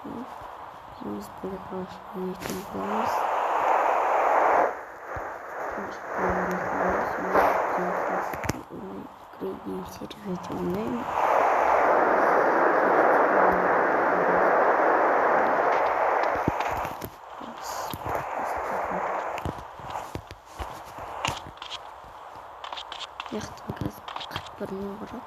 Biz böyle karşılayın boğaz. Сервис. Яхтың қазір 41 мың барады.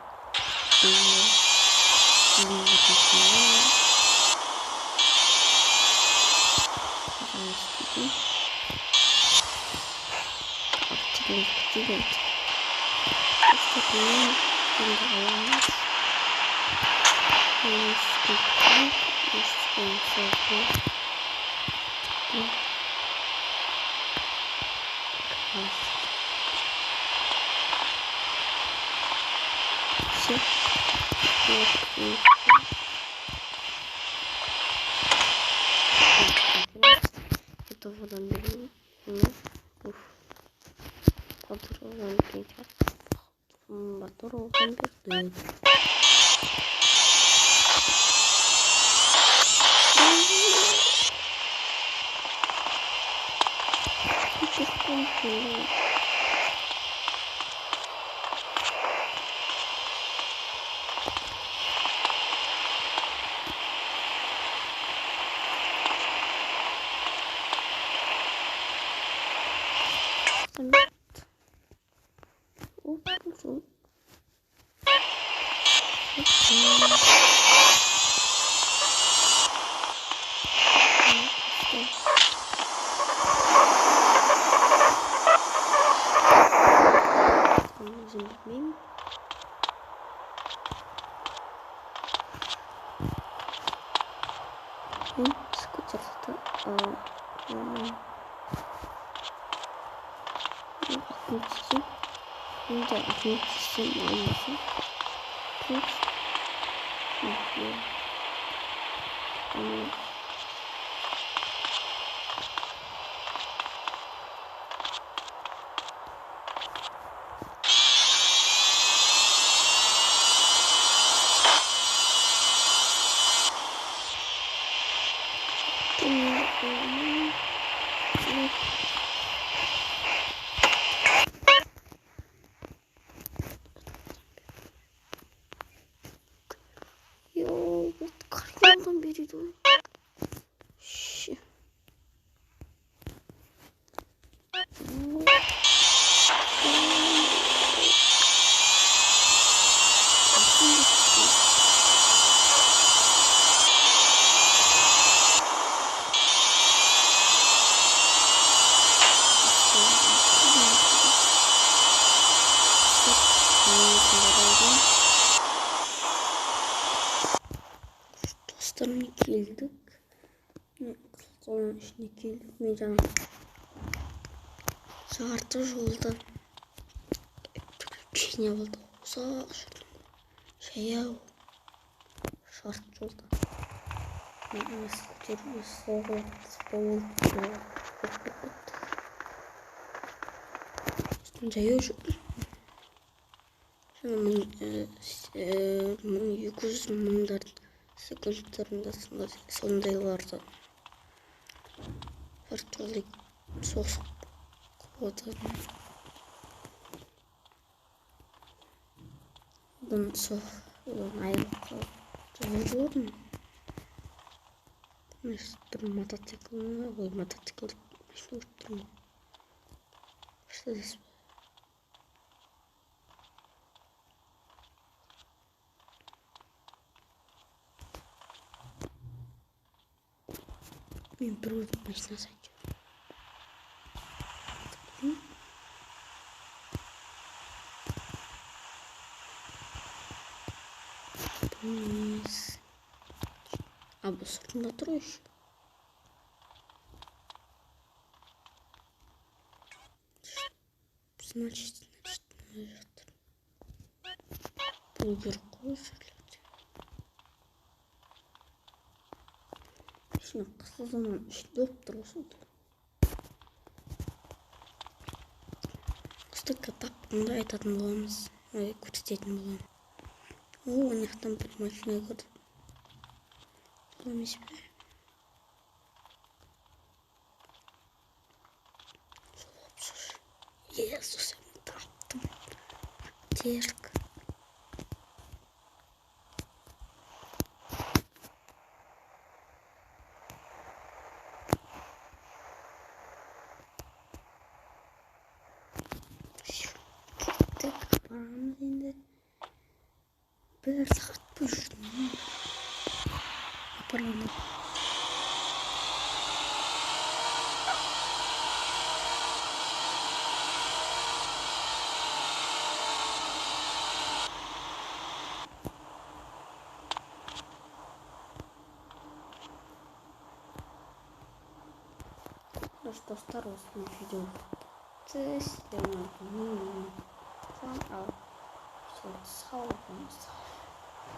Это вода берем. Подробно кричат. Батуру компьютер. Скутер-то отключить. Да, отключить можно. Плюс. Yo, karnımdan beri duyuyor. Dostlarımla geldik. Onun içine geldik. Meydan. Жарты жолдан кішкене болды. Ұзақ жүрдім. Жаяу. Жарты жолдан. Скутерге соғылып болды. Жаяу жүрдім. Жаңа 200 мыңдар секундтарында сондайларды жарты жолда соғысып отырдым. Бұны айырып қалдым. Бір мотоцикл машина өріп тұрмын. Что здесь? Мен бір өзім машина сайтым. Вниз. А бұл сыртында тұр еще. Значит, жатыр. Бұл бір қой жерлерде. Ішіне қысылдың ішінде өп тұр осы. Құстыққа тапқанда айтатын боламыз. Көрсететін боламыз. О, у них там под машиной город. Емес пе? Иисус, я таптым. Терк. Кеттік, барамыз енді. Бір сағат бұл жүрдім. Апарламын. Ну что, второй видео. Це сьогодні. Все, салон.